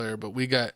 player, but we got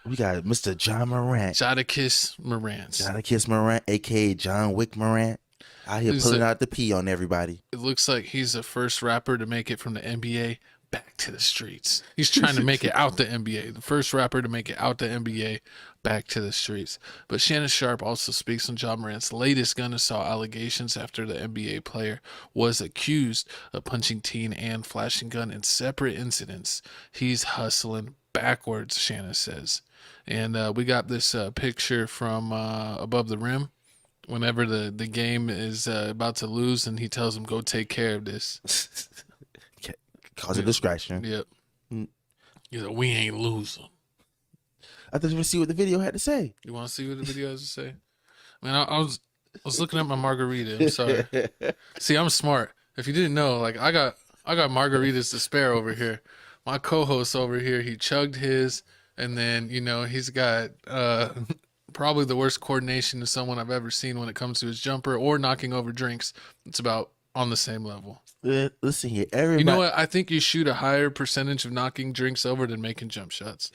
Mr. John Morant. Jadakiss Morant. Jadakiss Morant, aka John Wick Morant, out here pulling out the pee on everybody. It looks like he's the first rapper to make it from the NBA back to the streets. He's trying to make it out the NBA. The first rapper to make it out the NBA back to the streets. But Shannon Sharpe also speaks on Ja Morant's latest gun assault allegations after the NBA player was accused of punching teen and flashing gun in separate incidents. He's hustling backwards, Shannon says. And we got this picture from above the rim whenever the game is about to lose, and he tells him, go take care of this. Cause a distraction. Yep. He's like, we ain't losing. I thought you want to see what the video had to say. You want to see what the video has to say? Man, I was looking at my margarita. I'm sorry. See, I'm smart. If you didn't know, like I got margaritas to spare over here. My co-host over here, he chugged his, and then he's got probably the worst coordination of someone I've ever seen when it comes to his jumper or knocking over drinks. It's about on the same level. Listen here, everybody. You know what? I think you shoot a higher percentage of knocking drinks over than making jump shots.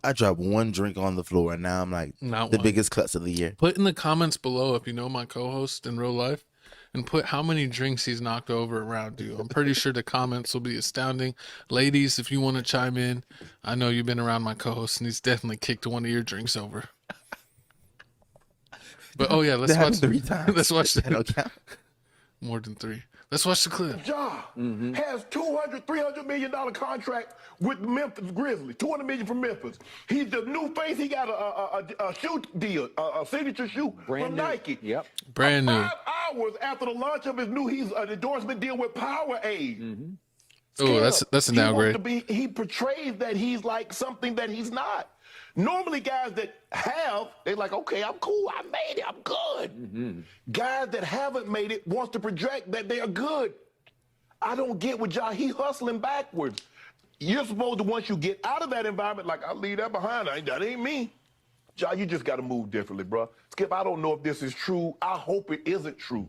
I dropped one drink on the floor, and now I'm like biggest klutz of the year. Put in the comments below if you know my co-host in real life, and put how many drinks he's knocked over around you. I'm pretty sure the comments will be astounding. Ladies, if you want to chime in, I know you've been around my co-host, and he's definitely kicked one of your drinks over. But oh yeah, let's watch 3 times. Let's watch that. Don't count. More than 3. Let's watch the clip. Ja has $200-300 million contract with Memphis Grizzlies. $200 million from Memphis. He's the new face. He got a shoe deal, a signature shoe from Nike. Yep. Brand new. 5 hours after the launch of his he's an endorsement deal with Powerade. Oh, that's a downgrade. He portrays that he's like something that he's not. Normally, guys that they're like, okay, I'm cool, I made it, I'm good. Guys that haven't made it wants to project that they are good. I don't get what Ja, he hustling backwards. You're supposed to, once you get out of that environment, like, I'll leave that behind, that ain't me. Ja, you just got to move differently, bro. Skip, I don't know if this is true. I hope it isn't true.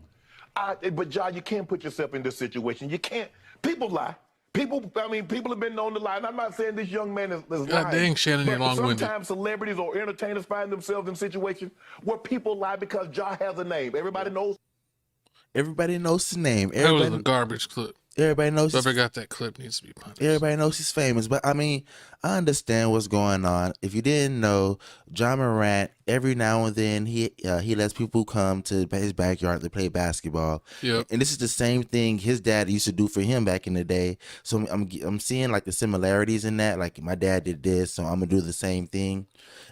But Ja, you can't put yourself in this situation. You can't. People lie. People have been known to lie. And I'm not saying this young man is lying. God dang, Shannon, you're long-winded. Sometimes celebrities or entertainers find themselves in situations where people lie because Ja has a name. Everybody knows. Everybody knows his name. That was a garbage clip. Everybody knows. Whoever got that clip needs to be punished. Everybody knows he's famous, but I mean, I understand what's going on. If you didn't know, Ja Morant, every now and then he lets people come to his backyard to play basketball. Yep. And this is the same thing his dad used to do for him back in the day. So I'm seeing like the similarities in that. Like my dad did this, so I'm gonna do the same thing.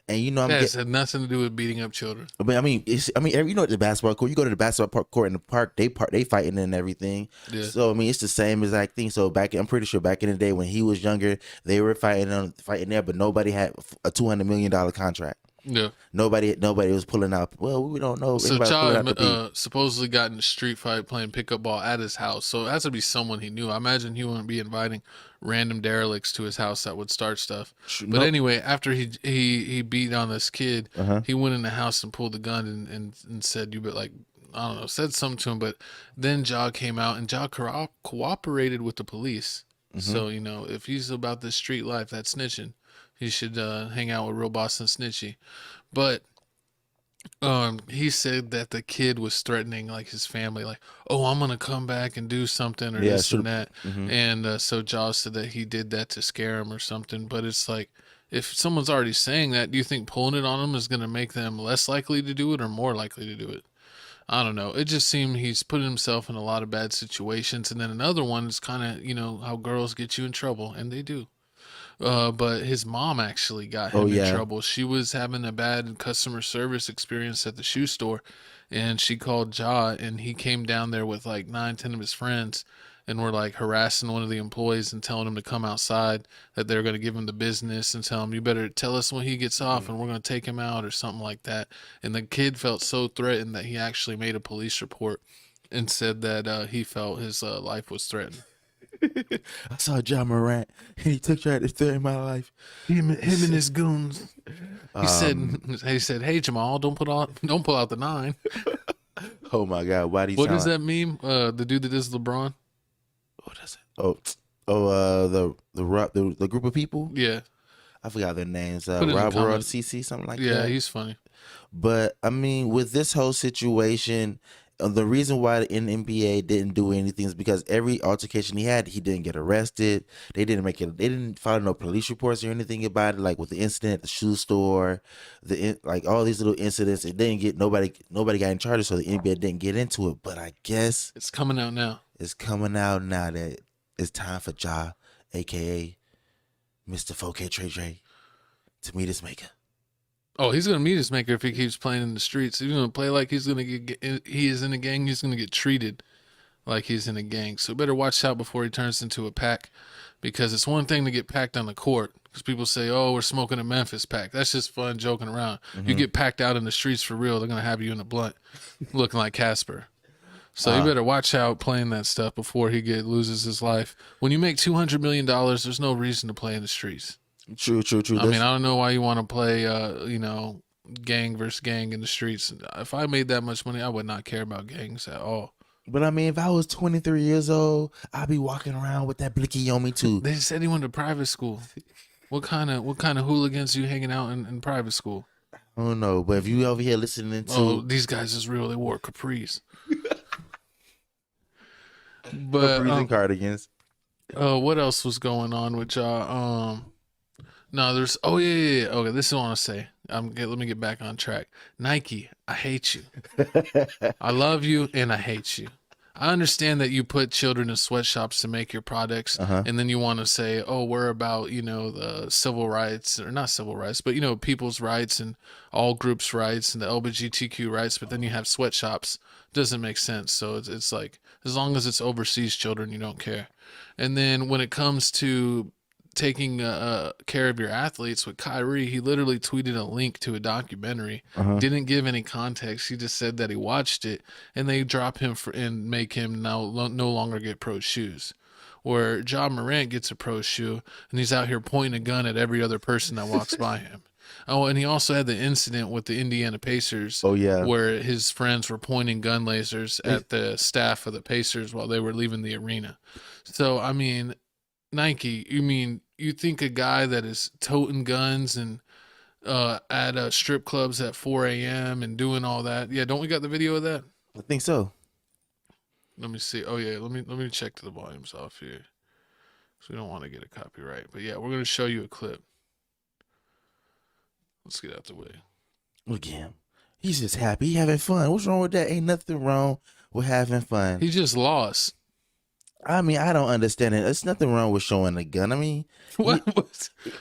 And that had nothing to do with beating up children. But at the basketball court, you go to the basketball court in the park, they fighting and everything. Yeah. So it's the same exact thing. So I'm pretty sure back in the day when he was younger, they were fighting there, but nobody had a $200 million contract. Yeah. Nobody was pulling out. Well, we don't know. So Child supposedly got in a street fight playing pickup ball at his house. So it has to be someone he knew. I imagine he wouldn't be inviting random derelicts to his house that would start stuff. But anyway, after he beat on this kid, he went in the house and pulled the gun and said, "You bet," like, I don't know, said something to him. But then Ja came out and Ja cooperated with the police. So if he's about this street life, that's snitching. He should hang out with Real Boston Snitchy. But he said that the kid was threatening like his family, like, oh, I'm going to come back and do something or this and that. And so Ja said that he did that to scare him or something. But it's like, if someone's already saying that, do you think pulling it on them is going to make them less likely to do it or more likely to do it? I don't know. It just seemed he's putting himself in a lot of bad situations. And then another one is kind of, how girls get you in trouble, and they do. But his mom actually got him in trouble. She was having a bad customer service experience at the shoe store, and she called Ja, and he came down there with like 9-10 of his friends and were like harassing one of the employees and telling him to come outside, that they're going to give him the business and tell him, you better tell us when he gets off and we're going to take him out or something like that. And the kid felt so threatened that he actually made a police report and said that he felt his life was threatened. I saw Ja Morant, and he took trying to threaten my life. Him and his goons. He said, "Hey Jamal, don't pull out the 9." Oh my God, why do you? What is that meme? The dude that is LeBron. What is it? Oh, the group of people. Yeah, I forgot their names. Put it in the Rob World, comments. CC, something like Yeah, that. he's funny. But I mean, with this whole situation, the reason why the NBA didn't do anything is because every altercation he had, he didn't get arrested. They didn't make it. They didn't file no police reports or anything about it. Like with the incident at the shoe store, like all these little incidents, it didn't get nobody. Nobody got in charge, so the NBA didn't get into it. But I guess It's coming out now. it's coming out now that it's time for Ja, aka Mr. 4K Trey Dre, to meet his maker. Oh, he's gonna meet his maker if he keeps playing in the streets. He's gonna play like he's gonna he is in a gang. He's gonna get treated like he's in a gang. So better watch out before he turns into a pack, because it's one thing to get packed on the court. Because people say, "Oh, we're smoking a Memphis pack." That's just fun joking around. You get packed out in the streets for real, they're gonna have you in a blunt, looking like Casper. So you better watch out playing that stuff before he loses his life. When you make $200 million, there's no reason to play in the streets. True. I mean, I don't know why you want to play, gang versus gang in the streets. If I made that much money, I would not care about gangs at all. But I mean, if I was 23 years old, I'd be walking around with that blicky on me too. They said he went to private school. What kind of hooligans you hanging out in private school? I don't know, but if you over here listening to, Oh, these guys is real. They wore capris. But capris and cardigans. what else was going on with y'all? No, there's. Oh yeah. Okay, this is what I want to say. Let me get back on track. Nike, I hate you. I love you and I hate you. I understand that you put children in sweatshops to make your products, and then you want to say, "Oh, we're about the civil rights, or not civil rights, but people's rights and all groups' rights and the LGBTQ rights." But then you have sweatshops. Doesn't make sense. So it's like, as long as it's overseas children, you don't care. And then when it comes to taking care of your athletes with Kyrie, he literally tweeted a link to a documentary, didn't give any context. He just said that he watched it, and they drop him and make him no longer get pro shoes. Where Morant gets a pro shoe, and he's out here pointing a gun at every other person that walks by him. Oh, and he also had the incident with the Indiana Pacers. Oh, yeah. Where his friends were pointing gun lasers at the staff of the Pacers while they were leaving the arena. So, I mean, Nike, you think a guy that is toting guns and at strip clubs at 4 a.m. and doing all that? Yeah, don't we got the video of that? I think so. Let me see. Oh yeah, let me check the volumes off here, so we don't want to get a copyright. But yeah, we're gonna show you a clip. Let's get out the way. Look at him. He's just happy. He having fun. What's wrong with that? Ain't nothing wrong with having fun. He just lost. I mean, I don't understand it. There's nothing wrong with showing a gun. I mean, What?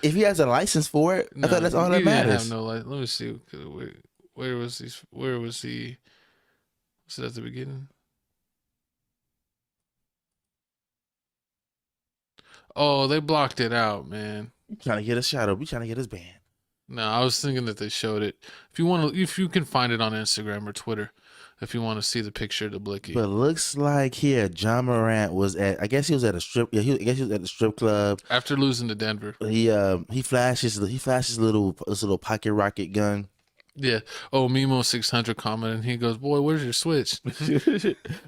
if he has a license for it, I thought that's all that he didn't matters. have no license. Let me see. Where was he? Was it at the beginning? Oh, they blocked it out, man. Trying to get a shot up. We trying to get his band. No, I was thinking that they showed it. If you can find it on Instagram or Twitter, if you want to see the picture of the blicky. But looks like here, Morant was at. I guess he was at a strip. Yeah, I guess he was at the strip club After losing to Denver. He flashes his little pocket rocket gun. Yeah. Oh, Mimo 600 commented, and he goes, "Boy, where's your switch?"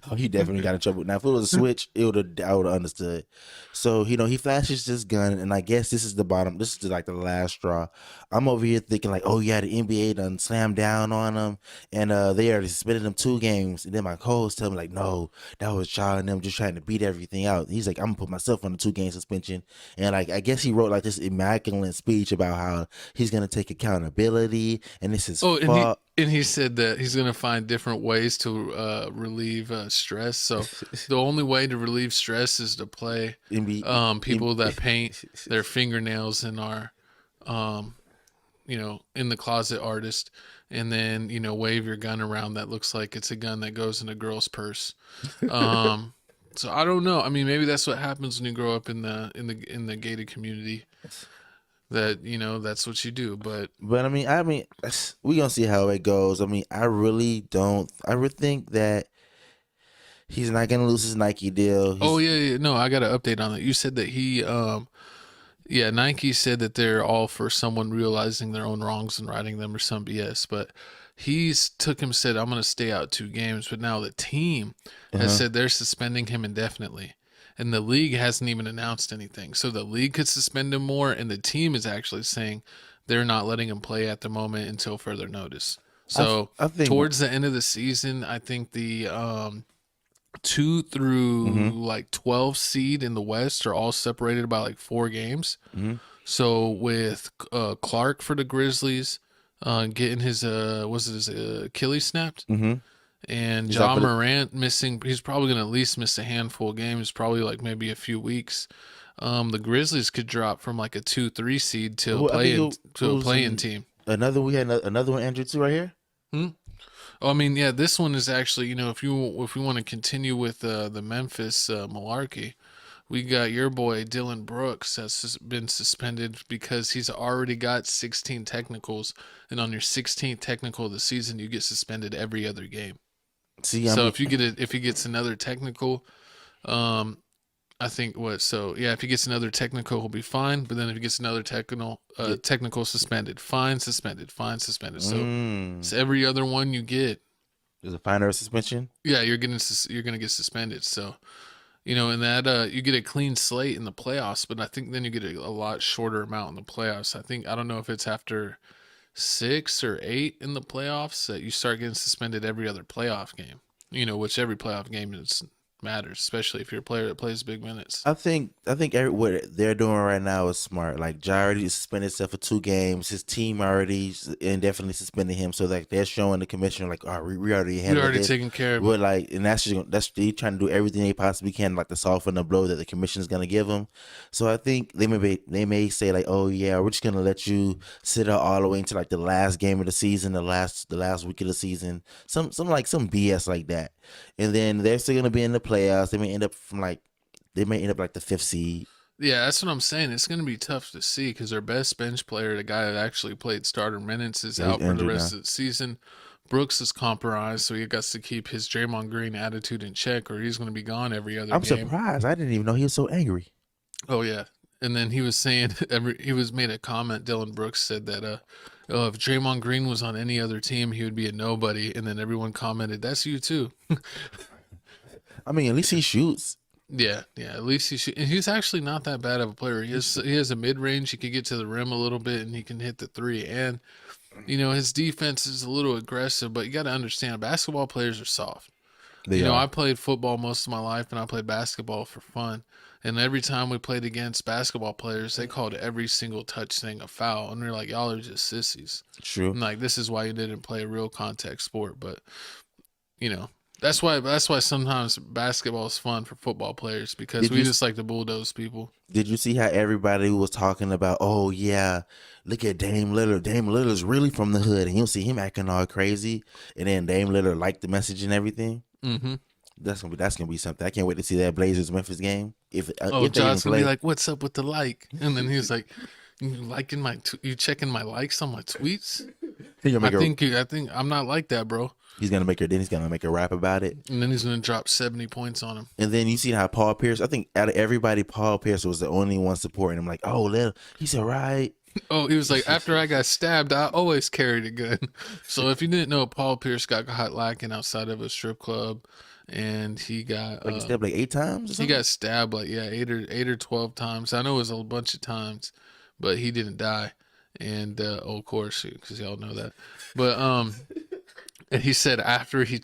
Oh, he definitely got in trouble. Now, if it was a switch, I would have understood. So, he flashes this gun, and I guess this is the bottom. This is like the last straw. I'm over here thinking like, oh yeah, the NBA done slammed down on them, and they already suspended them 2 games. And then my co-host tell me like, no, that was Shaw and them just trying to beat everything out. He's like, I'm gonna put myself on a 2-game suspension, and like I guess he wrote like this immaculate speech about how he's gonna take accountability, and this is fault. And he said that he's going to find different ways to relieve stress. So the only way to relieve stress is to play people that paint their fingernails and are, in the closet artist, and then, wave your gun around that looks like it's a gun that goes in a girl's purse. So I don't know. I mean, maybe that's what happens when you grow up in the gated community. That that's what you do, but I mean, we gonna see how it goes. I mean, I really think that he's not gonna lose his Nike deal. No, I got an update on that. You said that Nike said that they're all for someone realizing their own wrongs and righting them or some BS, but said, I'm gonna stay out 2 games, but now the team has said they're suspending him indefinitely. and the league hasn't even announced anything. So the league could suspend him more, and the team is actually saying they're not letting him play at the moment until further notice. So I think towards the end of the season, I think the 2 through like 12 seed in the West are all separated by like 4 games. So with Clark for the Grizzlies getting his Achilles snapped, and John Morant missing, he's probably going to at least miss a handful of games, probably like maybe a few weeks. The Grizzlies could drop from like a 2-3 seed to a play-in team. We had another one injured too right here. I mean, yeah, this one is actually, if we want to continue with the Memphis malarkey, we got your boy Dylan Brooks that's been suspended because he's already got 16 technicals, and on your 16th technical of the season, you get suspended every other game. If he gets another technical, I think if he gets another technical, he'll be fine. But then if he gets another technical suspended, fine, suspended, fine, suspended. So every other one you get, there's a fine or suspension. Yeah, you're gonna get suspended. So, and that you get a clean slate in the playoffs, but I think then you get a lot shorter amount in the playoffs. I don't know if it's after 6 or 8 in the playoffs that you start getting suspended every other playoff game. Which every playoff game matters, especially if you're a player that plays big minutes. I think what they're doing right now is smart. Like Ja already suspended himself for 2 games. His team already indefinitely suspended him. So like they're showing the commissioner like, all right, we already handled it. Taking care of it. But like, and that's they trying to do everything they possibly can like to soften the blow that the commissioner's gonna give them. So I think they may say like, oh yeah, we're just gonna let you sit out all the way into like the last game of the season, the last week of the season, some BS like that, and then they're still gonna be in the playoffs. They may end up like the 5th seed. Yeah, that's what I'm saying. It's going to be tough to see because their best bench player, the guy that actually played starter minutes, is out for the rest of the season. Brooks is compromised, so he got to keep his Draymond Green attitude in check, or he's going to be gone every other game. I'm surprised. I didn't even know he was so angry. Oh yeah, and then he was saying made a comment. Dylan Brooks said that if Draymond Green was on any other team, he would be a nobody, and then everyone commented, "That's you too." I mean, at least he shoots. Yeah. At least he shoots. And he's actually not that bad of a player. He has a mid range. He can get to the rim a little bit, and he can hit the 3. And his defense is a little aggressive. But you got to understand, basketball players are soft. I played football most of my life, and I played basketball for fun. And every time we played against basketball players, they called every single touch thing a foul, and they're like, "Y'all are just sissies." True. And like, this is why you didn't play a real contact sport, but That's why sometimes basketball is fun for football players because we just like to bulldoze people. Did you see how everybody was talking about, oh yeah, look at Dame Lillard. Dame Lillard's really from the hood, and you'll see him acting all crazy, and then Dame Lillard liked the message and everything. Mm-hmm. That's gonna be something. I can't wait to see that Blazers Memphis game. If John's gonna be like, "What's up with the like?" And then he's like, "You checking my likes on my tweets?" I think I'm not like that, bro. He's gonna make a rap about it, and then he's gonna drop 70 points on him. And then you see how Paul Pierce. I think out of everybody, Paul Pierce was the only one supporting him. Like, oh, he's all right. Oh, he was like, after I got stabbed, I always carried a gun. So if you didn't know, Paul Pierce got caught lacking outside of a strip club, and he got he stabbed like 8 times. He got stabbed like 8 or 12 times. I know it was a bunch of times, but he didn't die. And of course, because y'all know that. But and he said after he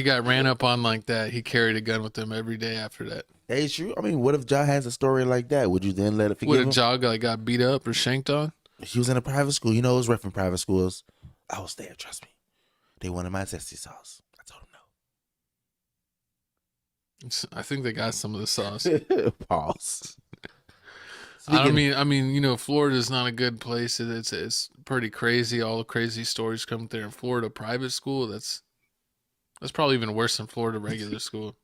got ran up on like that, he carried a gun with him every day after that. Hey, it's true. I mean, what if Ja has a story like that? Would you then let it forgive him? What if Ja got beat up or shanked on? He was in a private school. It was rough in private schools. I was there, trust me. They wanted my zesty sauce. I told them no. I think they got some of the sauce. Pause. I mean, Florida's not a good place. It's pretty crazy. All the crazy stories come there in Florida. Private school, that's probably even worse than Florida regular school.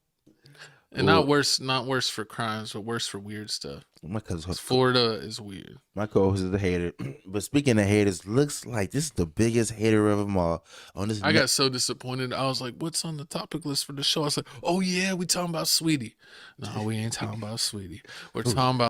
And not worse for crimes, but worse for weird stuff. Florida is weird. My co-host is a hater. But speaking of haters, looks like this is the biggest hater of them all. I got so disappointed. I was like, what's on the topic list for the show? I was like, oh yeah, we talking about Sweetie. No, we ain't talking about Sweetie. We're talking about